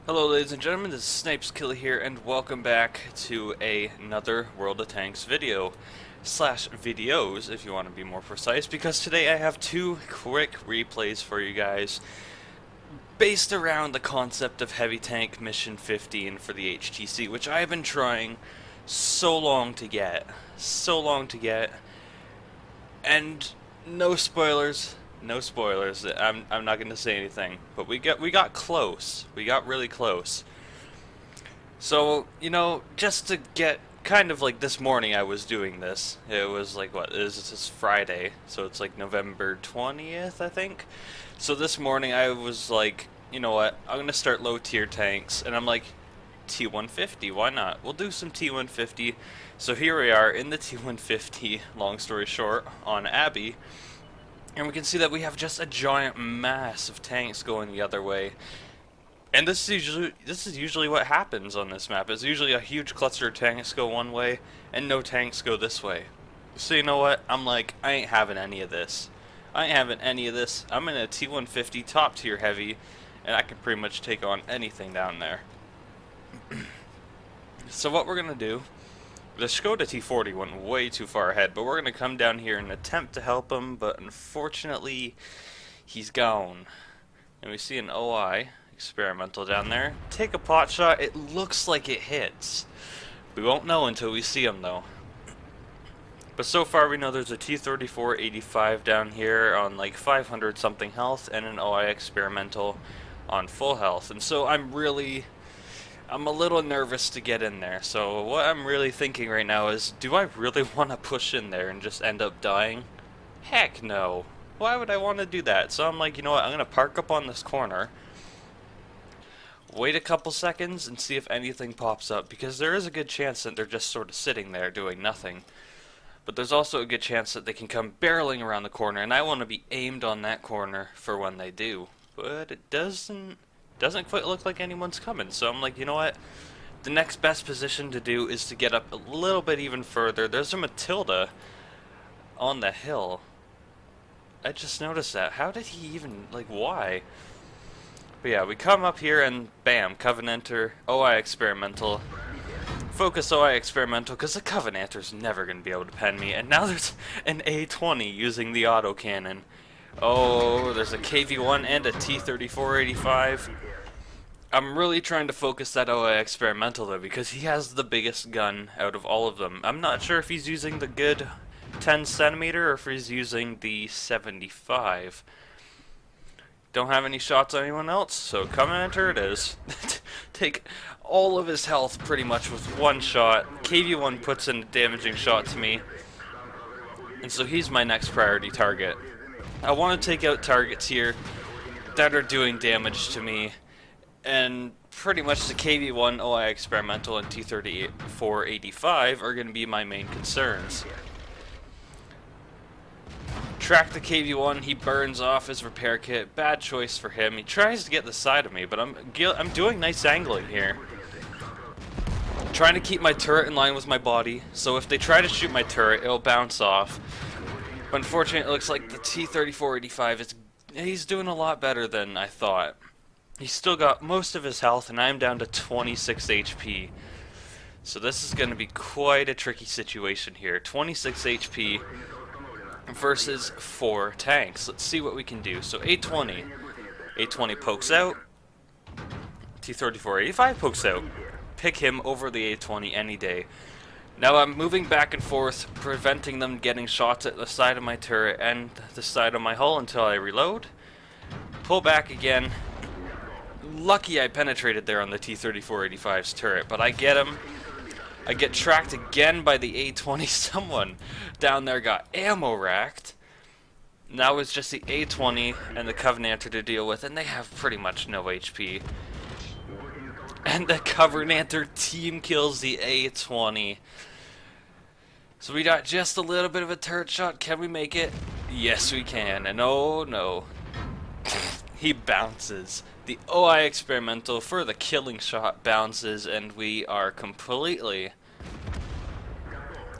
Hello ladies and gentlemen, this is SnipzkillaxX here, and welcome back to another World of Tanks video, slash videos if you want to be more precise, because today I have two quick replays for you guys, based around the concept of Heavy Tank Mission 15 for the HTC, which I have been trying so long to get, and no spoilers. No spoilers. I'm not going to say anything, but we got close. We got really close. So, you know, just to get kind of like this morning I was doing this. It was like what is this Friday, so it's like November 20th, I think. So this morning I was like, you know what? I'm going to start low tier tanks, and I'm like T150, why not? We'll do some T150. So here we are in the T150, long story short, on Abbey. And we can see that we have just a giant mass of tanks going the other way. And this is usually what happens on this map. It's usually a huge cluster of tanks go one way, and no tanks go this way. So you know what? I'm like, I ain't having any of this. I'm in a T150 top tier heavy, and I can pretty much take on anything down there. So what we're gonna do, the Skoda T40 went way too far ahead, but we're going to come down here and attempt to help him, but unfortunately, he's gone. And we see an OI experimental down there. Take a pot shot, it looks like it hits. We won't know until we see him though. But so far we know there's a T3485 down here on like 500 something health, and an OI experimental on full health. And so I'm a little nervous to get in there, so what I'm really thinking right now is, do I really want to push in there and just end up dying? Heck no. Why would I want to do that? So I'm like, you know what, I'm going to park up on this corner, wait a couple seconds, and see if anything pops up, because there is a good chance that they're just sort of sitting there doing nothing. But there's also a good chance that they can come barreling around the corner, and I want to be aimed on that corner for when they do. But it doesn't quite look like anyone's coming, so I'm like, you know what, the next best position to do is to get up a little bit even further. There's a Matilda on the hill. I just noticed that. How did he even, like, why? But yeah, we come up here and bam, Covenanter, OI experimental, focus OI experimental, because the Covenanter's never going to be able to pen me, and now there's an A20 using the autocannon. Oh, there's a KV-1 and a T-3485. I'm really trying to focus that OI experimental though, because he has the biggest gun out of all of them. I'm not sure if he's using the good 10 centimeter or if he's using the 75. Don't have any shots on anyone else, so come and enter it is. Take all of his health pretty much with one shot. KV-1 puts in a damaging shot to me, and so he's my next priority target. I want to take out targets here that are doing damage to me, and pretty much the KV-1, OI experimental, and T-3485 are going to be my main concerns. Track the KV-1, he burns off his repair kit, bad choice for him. He tries to get the side of me, but I'm doing nice angling here. I'm trying to keep my turret in line with my body, so if they try to shoot my turret, it'll bounce off. Unfortunately, it looks like the T-3485 he's doing a lot better than I thought. He's still got most of his health, and I'm down to 26 HP. So this is going to be quite a tricky situation here. 26 HP versus 4 tanks. Let's see what we can do. So A20. A20 pokes out. T-3485 pokes out. Pick him over the A20 any day. Now I'm moving back and forth, preventing them getting shots at the side of my turret and the side of my hull until I reload. Pull back again. Lucky I penetrated there on the T-3485's turret, but I get him. I get tracked again by the A20. Someone down there got ammo racked. Now it's just the A20 and the Covenanter to deal with, and they have pretty much no HP. And the Covenanter team kills the A20. So we got just a little bit of a turret shot. Can we make it? Yes, we can. And oh no. He bounces. The OI experimental for the killing shot bounces, and we are completely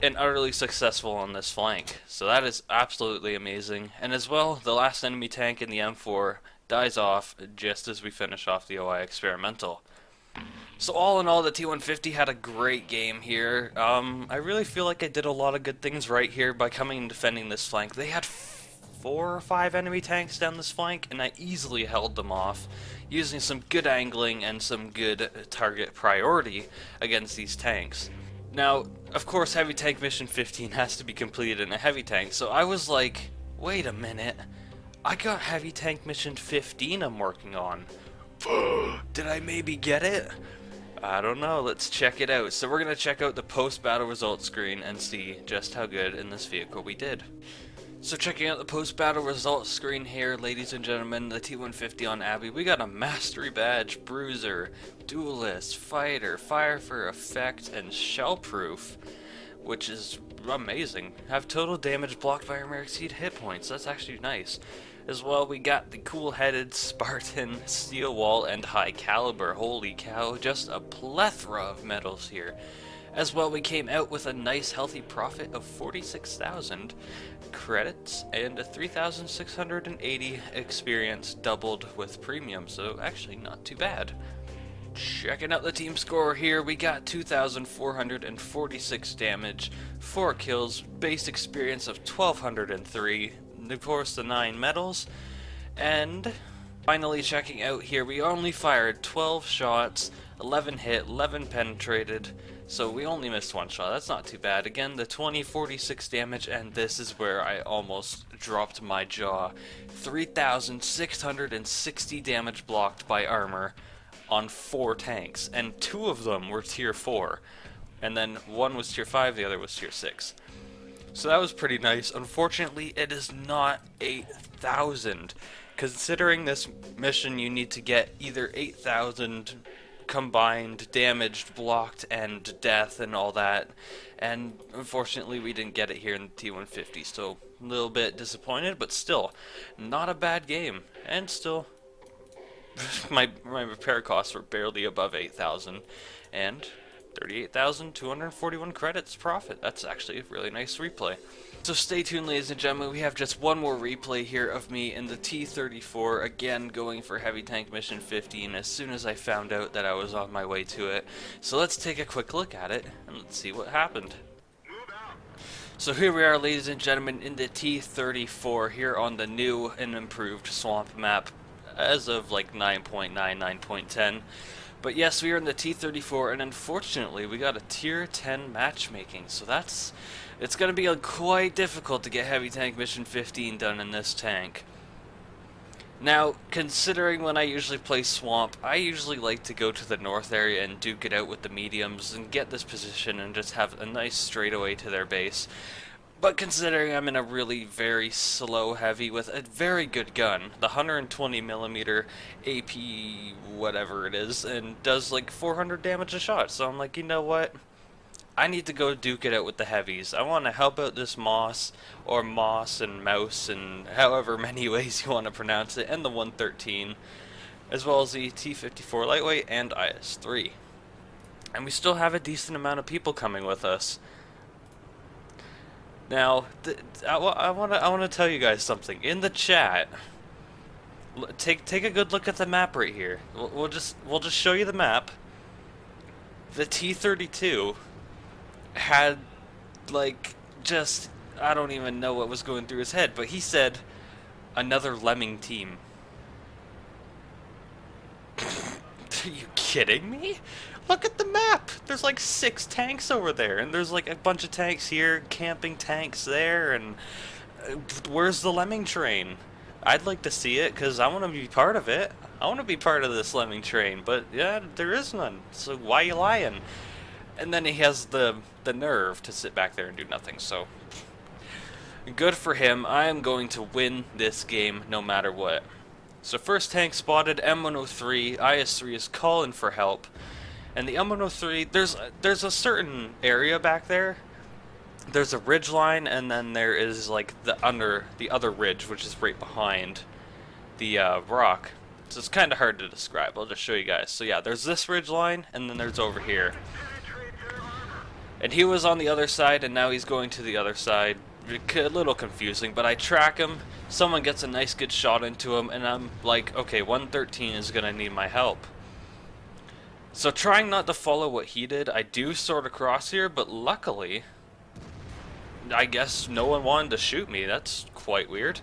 and utterly successful on this flank. So that is absolutely amazing. And as well, the last enemy tank in the M4 dies off just as we finish off the OI experimental. So all in all, the T-150 had a great game here. I really feel like I did a lot of good things right here by coming and defending this flank. They had 4 or 5 enemy tanks down this flank, and I easily held them off using some good angling and some good target priority against these tanks. Now, of course, Heavy Tank Mission 15 has to be completed in a heavy tank, so I was like, wait a minute, I got Heavy Tank Mission 15 I'm working on. Did I maybe get it? I don't know, let's check it out. So we're going to check out the post-battle results screen and see just how good in this vehicle we did. So checking out the post-battle results screen here, ladies and gentlemen, the T-150 on Abby, we got a Mastery Badge, Bruiser, Duelist, Fighter, Fire for Effect, and Shellproof, which is amazing. Have total damage blocked by armor exceed hit points, that's actually nice. As well, we got the cool-headed Spartan, Steel Wall, and High Caliber. Holy cow, just a plethora of medals here. As well, we came out with a nice healthy profit of 46,000 credits and a 3,680 experience doubled with premium, so actually not too bad. Checking out the team score here, we got 2,446 damage, 4 kills, base experience of 1,203, of course the 9 medals, and finally checking out here, we only fired 12 shots, 11 hit, 11 penetrated, so we only missed 1 shot. That's not too bad. Again, the 2046 damage, and this is where I almost dropped my jaw. 3,660 damage blocked by armor on 4 tanks, and 2 of them were tier 4, and then 1 was tier 5, the other was tier 6. So that was pretty nice. Unfortunately, it is not 8,000. Considering this mission, you need to get either 8,000 combined, damaged, blocked, and death, and all that. And unfortunately, we didn't get it here in the T-150, so a little bit disappointed, but still, not a bad game. And still, my repair costs were barely above 8,000, and 38,241 credits profit. That's actually a really nice replay. So stay tuned, ladies and gentlemen, we have just one more replay here of me in the T-34, again going for Heavy Tank Mission 15 as soon as I found out that I was on my way to it. So let's take a quick look at it, and let's see what happened. So here we are, ladies and gentlemen, in the T-34 here on the new and improved swamp map as of like 9.9, 9.10. But yes, we are in the T-34, and unfortunately, we got a tier 10 matchmaking, so it's going to be quite difficult to get Heavy Tank Mission 15 done in this tank. Now, considering when I usually play Swamp, I usually like to go to the north area and duke it out with the mediums and get this position and just have a nice straightaway to their base. But considering I'm in a really very slow heavy with a very good gun, the 120mm AP whatever it is, and does like 400 damage a shot, so I'm like, you know what? I need to go duke it out with the heavies. I want to help out this Moss, or Moss and Mouse, and however many ways you want to pronounce it, and the 113, as well as the T-54 Lightweight and IS-3. And we still have a decent amount of people coming with us. Now, I want to tell you guys something. In the chat, take a good look at the map right here. We'll just show you the map. The T-32 had, like, just, I don't even know what was going through his head, but he said, another lemming team. Are you kidding me? Look at the map! There's like 6 tanks over there, and there's like a bunch of tanks here, camping tanks there, and where's the lemming train? I'd like to see it, because I want to be part of it. I want to be part of this lemming train, but yeah, there is none, so why you lying? And then he has the nerve to sit back there and do nothing, so good for him. I am going to win this game no matter what. So first tank spotted, M103, IS-3 is calling for help. And the M103, there's a certain area back there. There's a ridge line, and then there is like the other ridge, which is right behind the rock. So it's kind of hard to describe. I'll just show you guys. So yeah, there's this ridge line, and then there's over here. And he was on the other side, and now he's going to the other side. A little confusing, but I track him. Someone gets a nice good shot into him, and I'm like, okay, 113 is gonna need my help. So trying not to follow what he did, I do sort of cross here, but luckily, I guess no one wanted to shoot me. That's quite weird.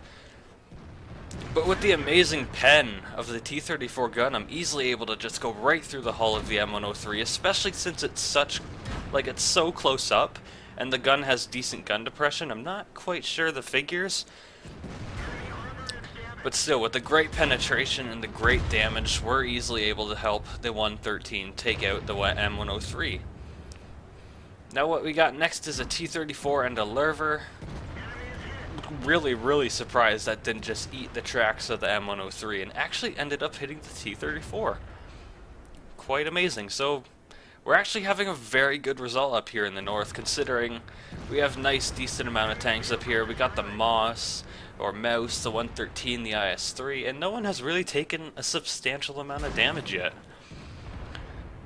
But with the amazing pen of the T-34 gun, I'm easily able to just go right through the hull of the M103, especially since it's it's so close up, and the gun has decent gun depression. I'm not quite sure the figures, but still, with the great penetration and the great damage, we're easily able to help the 113 take out the M103. Now what we got next is a T-34 and a Lurver. Really surprised that didn't just eat the tracks of the M103 and actually ended up hitting the T-34. Quite amazing. So we're actually having a very good result up here in the north, considering we have nice decent amount of tanks up here. We got the Moss, or Mouse, the 113, the IS-3, and no one has really taken a substantial amount of damage yet.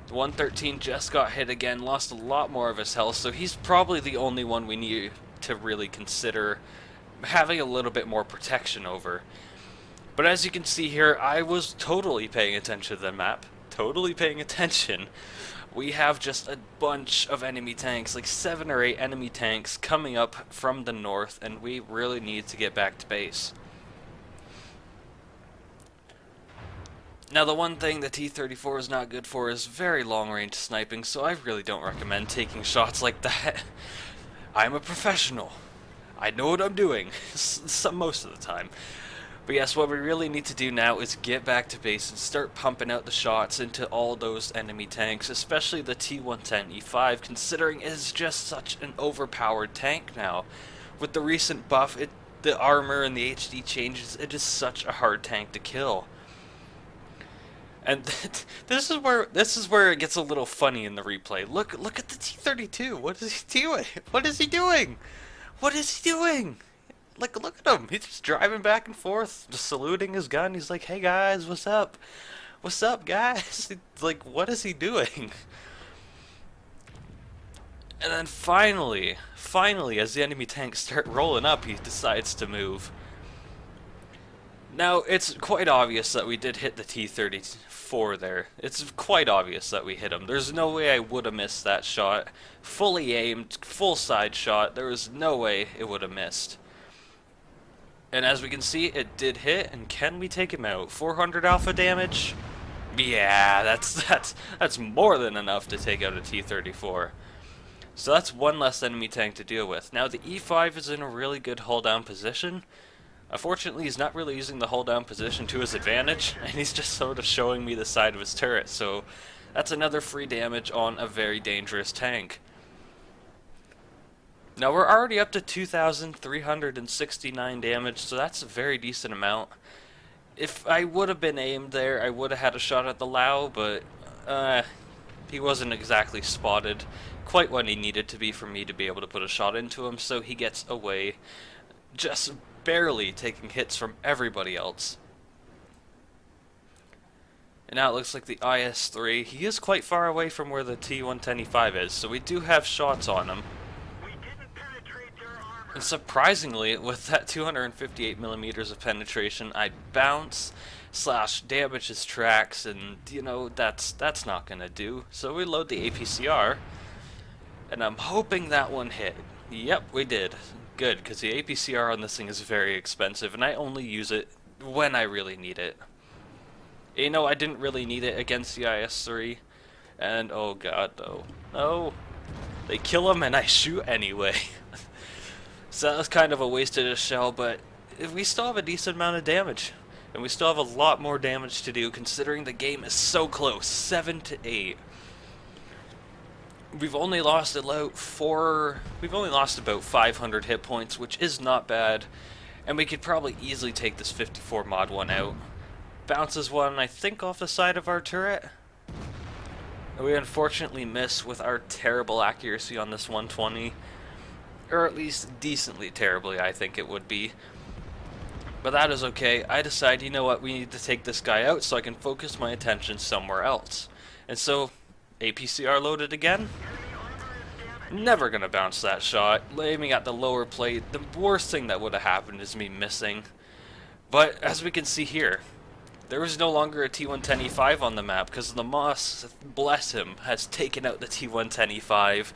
The 113 just got hit again, lost a lot more of his health, so he's probably the only one we need to really consider having a little bit more protection over. But as you can see here, I was totally paying attention to the map, totally paying attention. We have just a bunch of enemy tanks, like 7 or 8 enemy tanks coming up from the north, and we really need to get back to base. Now the one thing the T-34 is not good for is very long range sniping, so I really don't recommend taking shots like that. I'm a professional. I know what I'm doing, most of the time. But yes, what we really need to do now is get back to base and start pumping out the shots into all those enemy tanks, especially the T-110E5, considering it is just such an overpowered tank now. With the recent buff, the armor and the HD changes, it is such a hard tank to kill. And this is where it gets a little funny in the replay. Look at the T-32. What is he doing? What is he doing? What is he doing? Look at him. He's just driving back and forth, just saluting his gun. He's like, "Hey guys, what's up? What's up, guys?" Like, what is he doing? And then finally, as the enemy tanks start rolling up, he decides to move. Now, it's quite obvious that we did hit the T-34 there. It's quite obvious that we hit him. There's no way I would have missed that shot. Fully aimed, full side shot. There was no way it would have missed. And as we can see, it did hit, and can we take him out? 400 alpha damage? Yeah, that's more than enough to take out a T-34. So that's one less enemy tank to deal with. Now the E5 is in a really good hull down position. Unfortunately, he's not really using the hull down position to his advantage, and he's just sort of showing me the side of his turret, so that's another free damage on a very dangerous tank. Now we're already up to 2,369 damage, so that's a very decent amount. If I would have been aimed there, I would have had a shot at the Lao, but he wasn't exactly spotted quite when he needed to be for me to be able to put a shot into him, so he gets away, just barely taking hits from everybody else. And now it looks like the IS-3, he is quite far away from where the T-110E5 is, so we do have shots on him. And surprisingly, with that 258 millimeters of penetration, I bounce / damage his tracks, and you know, that's not gonna do. So we load the APCR, and I'm hoping that one hit. Yep, we did. Good, because the APCR on this thing is very expensive, and I only use it when I really need it. You know, I didn't really need it against the IS-3, and oh god, though. No, they kill him and I shoot anyway. So that was kind of a waste of a shell, but we still have a decent amount of damage. And we still have a lot more damage to do, considering the game is so close, 7-8. We've only lost about 500 hit points, which is not bad. And we could probably easily take this 54 mod 1 out. Bounces one, I think, off the side of our turret. And we unfortunately miss with our terrible accuracy on this 120. Or at least decently terribly, I think it would be. But that is okay. I decide, you know what, we need to take this guy out so I can focus my attention somewhere else. And so, APCR loaded again. Never gonna bounce that shot. Aiming at the lower plate, the worst thing that would have happened is me missing. But as we can see here, There is no longer a T110E5 on the map because the Moss, bless him, has taken out the T110E5,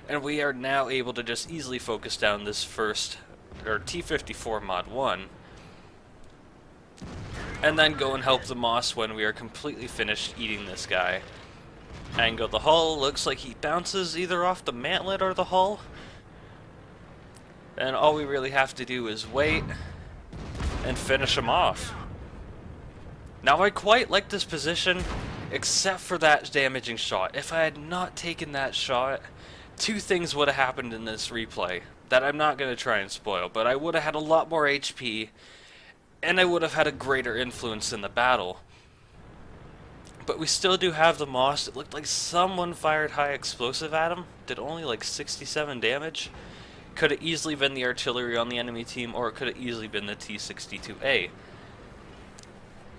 and we are now able to just easily focus down this first, or T54 Mod 1, and then go and help the Moss when we are completely finished eating this guy. Angle the hull, looks like he bounces either off the mantlet or the hull, and all we really have to do is wait and finish him off. Now I quite like this position, except for that damaging shot. If I had not taken that shot, two things would have happened in this replay that I'm not going to try and spoil, but I would have had a lot more HP, and I would have had a greater influence in the battle. But we still do have the Moss. It looked like someone fired high explosive at him, did only like 67 damage. Could have easily been the artillery on the enemy team, or it could have easily been the T-62A.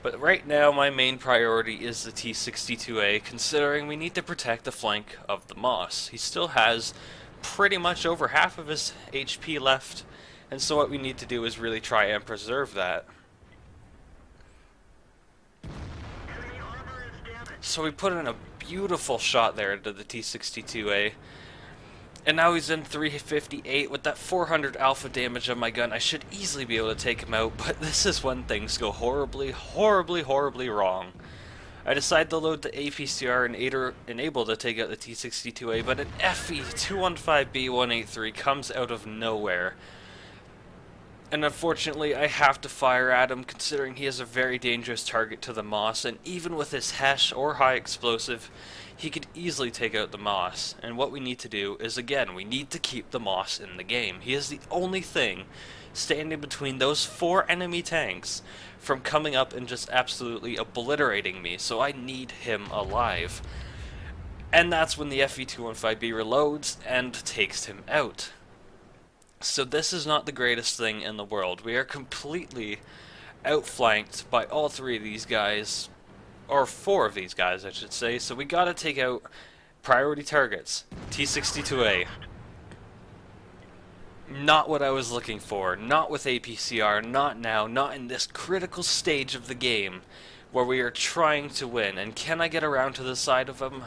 But right now, my main priority is the T-62A, considering we need to protect the flank of the Moss. He still has pretty much over half of his HP left, and so what we need to do is really try and preserve that. So we put in a beautiful shot there into the T-62A. And now he's in 358 with that 400 alpha damage on my gun. I should easily be able to take him out, but this is when things go horribly, horribly wrong. I decide to load the APCR and enable to take out the T-62A, but an FE-215B-183 comes out of nowhere. And unfortunately, I have to fire at him, considering he is a very dangerous target to the Moss, and even with his HESH or high explosive, he could easily take out the Moss. And what we need to do is, again, we need to keep the Moss in the game. He is the only thing standing between those 4 enemy tanks from coming up and just absolutely obliterating me, so I need him alive. And that's when the FE-215B reloads and takes him out. So this is not the greatest thing in the world. We are completely outflanked by all 3 of these guys, or 4 of these guys I should say, so we gotta take out priority targets. T-62A. Not what I was looking for, not with APCR, not now, not in this critical stage of the game where we are trying to win. And can I get around to the side of him?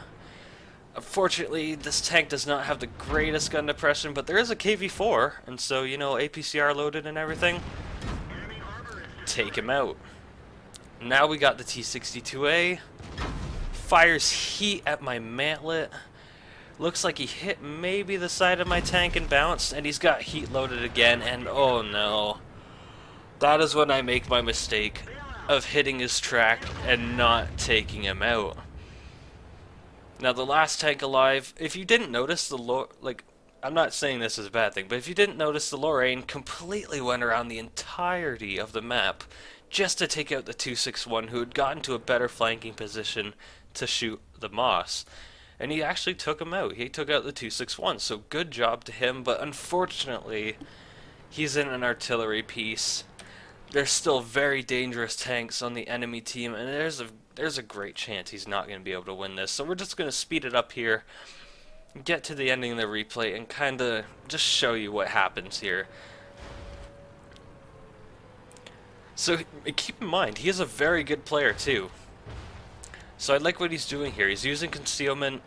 Unfortunately, this tank does not have the greatest gun depression, but there is a KV-4, and so, you know, APCR loaded and everything. Take him out. Now we got the T-62A. Fires heat at my mantlet. Looks like he hit maybe the side of my tank and bounced, and he's got heat loaded again, and oh no. That is when I make my mistake of hitting his track and not taking him out. Now the last tank alive, if you didn't notice, I'm not saying this is a bad thing, but if you didn't notice, the Lorraine completely went around the entirety of the map just to take out the 261, who had gotten to a better flanking position to shoot the Moss. And he actually took him out. He took out the 261, so good job to him, but unfortunately, he's in an artillery piece. There's still very dangerous tanks on the enemy team, and there's a great chance he's not going to be able to win this. So we're just going to speed it up here, get to the ending of the replay, and kind of just show you what happens here. So keep in mind, he is a very good player too. So I like what he's doing here. He's using concealment.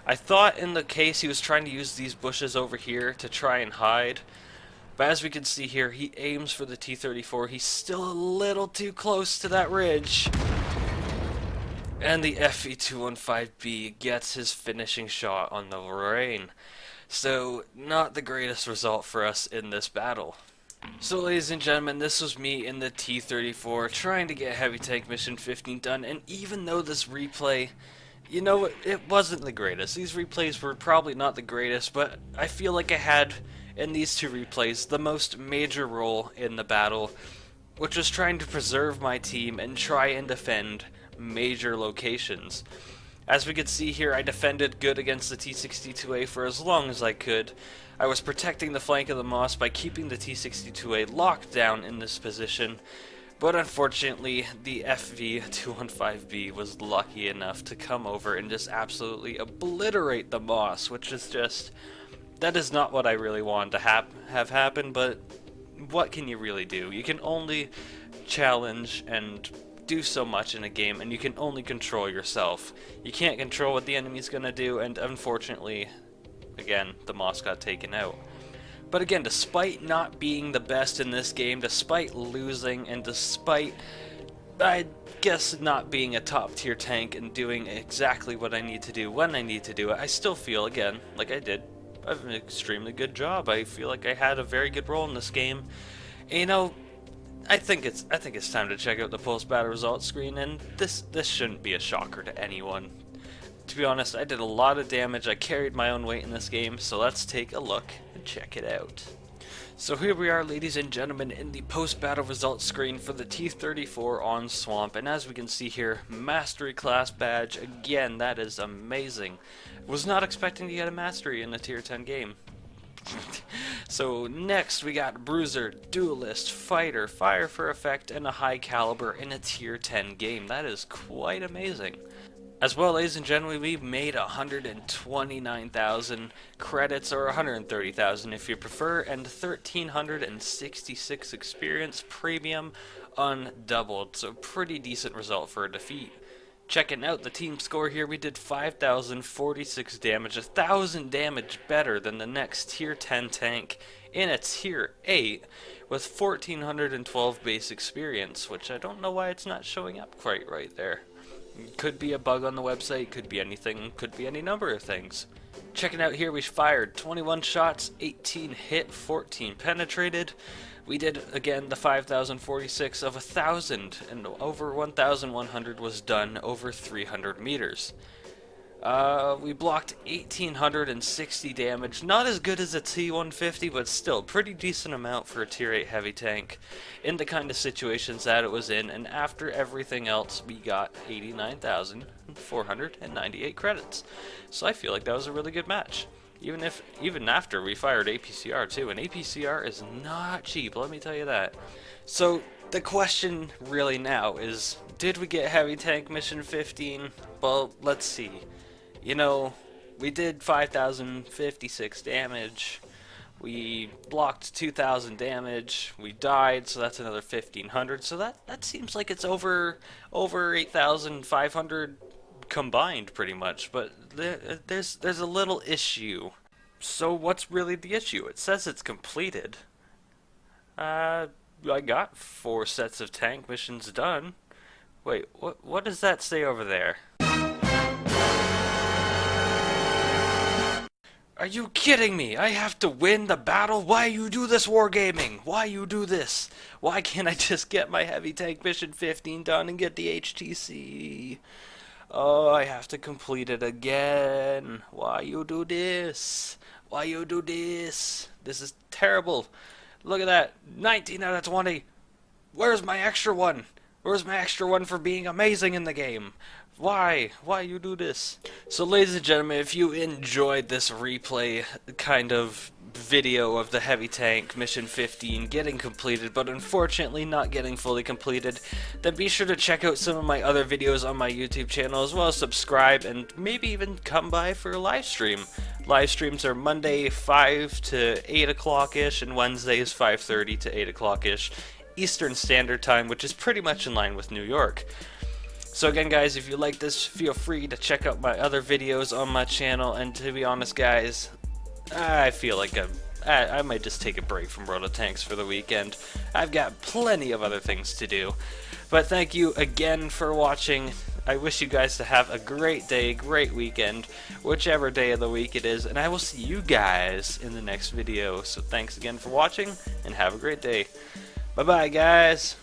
I thought in the case he was trying to use these bushes over here to try and hide. But as we can see here, he aims for the T-34. He's still a little too close to that ridge. And the FE-215B gets his finishing shot on the Lorraine. So, not the greatest result for us in this battle. So ladies and gentlemen, this was me in the T-34 trying to get Heavy Tank Mission 15 done, and even though this replay, you know, it wasn't the greatest. These replays were probably not the greatest, but I feel like I had, in these 2 replays, the most major role in the battle, which was trying to preserve my team and try and defend major locations. As we could see here, I defended good against the T-62A for as long as I could. I was protecting the flank of the Moss by keeping the T-62A locked down in this position, but unfortunately the FV-215B was lucky enough to come over and just absolutely obliterate the Moss, which is just, that is not what I really wanted to have happen, but what can you really do? You can only challenge and do so much in a game, and you can only control yourself. You can't control what the enemy's gonna do, and unfortunately, again, the Moss got taken out. But again, despite not being the best in this game, despite losing, and despite, I guess, not being a top tier tank and doing exactly what I need to do when I need to do it, I still feel, again, like I did an extremely good job. I feel like I had a very good role in this game. And, you know, I think it's time to check out the post-battle results screen, and this shouldn't be a shocker to anyone. To be honest, I did a lot of damage, I carried my own weight in this game, so let's take a look and check it out. So here we are, ladies and gentlemen, in the post-battle results screen for the T-34 on Swamp, and as we can see here, Mastery class badge. Again, that is amazing. Was not expecting to get a Mastery in a Tier 10 game. So next we got Bruiser, Duelist, Fighter, Fire for Effect, and a High Caliber in a Tier 10 game. That is quite amazing. As well, ladies and gentlemen, we made 129,000 credits, or 130,000 if you prefer, and 1,366 experience premium undoubled. So pretty decent result for a defeat. Checking out the team score here, we did 5,046 damage, 1,000 damage better than the next Tier 10 tank in a Tier 8 with 1,412 base experience, which I don't know why it's not showing up quite right there. Could be a bug on the website, could be anything, could be any number of things. Checking out here, we fired 21 shots, 18 hit, 14 penetrated. We did, again, the 5,046 of 1,000, and over 1,100 was done over 300 meters. We blocked 1,860 damage, not as good as a T-150, but still pretty decent amount for a Tier 8 heavy tank in the kind of situations that it was in, and after everything else, we got 89,498 credits. So I feel like that was a really good match. Even after we fired APCR too, and APCR is not cheap, let me tell you that. So the question really now is, did we get heavy tank mission 15? Well, let's see. You know, we did 5,056 damage, we blocked 2,000 damage, we died, so that's another 1,500, so that seems like it's over 8,500 combined pretty much, but there's a little issue. So what's really the issue? It says it's completed. I got 4 sets of tank missions done. Wait, what does that say over there? Are you kidding me? I have to win the battle? Why you do this, Wargaming? Why you do this? Why can't I just get my heavy tank mission 15 done and get the HTC? Oh, I have to complete it again. Why you do this? Why you do this? This is terrible. Look at that. 19 out of 20. Where's my extra one? Where's my extra one for being amazing in the game? Why? Why you do this? So ladies and gentlemen, if you enjoyed this replay kind of video of the heavy tank mission 15 getting completed, but unfortunately not getting fully completed, then be sure to check out some of my other videos on my YouTube channel, as well as subscribe and maybe even come by for a live stream. Live streams are Monday 5 to 8 o'clock-ish and Wednesdays 5:30 to 8 o'clock-ish Eastern Standard Time, which is pretty much in line with New York. So again, guys, if you like this, feel free to check out my other videos on my channel, and to be honest, guys, I feel like I might just take a break from Roto Tanks for the weekend. I've got plenty of other things to do. But thank you again for watching. I wish you guys to have a great day, great weekend, whichever day of the week it is, and I will see you guys in the next video. So thanks again for watching, and have a great day. Bye-bye, guys.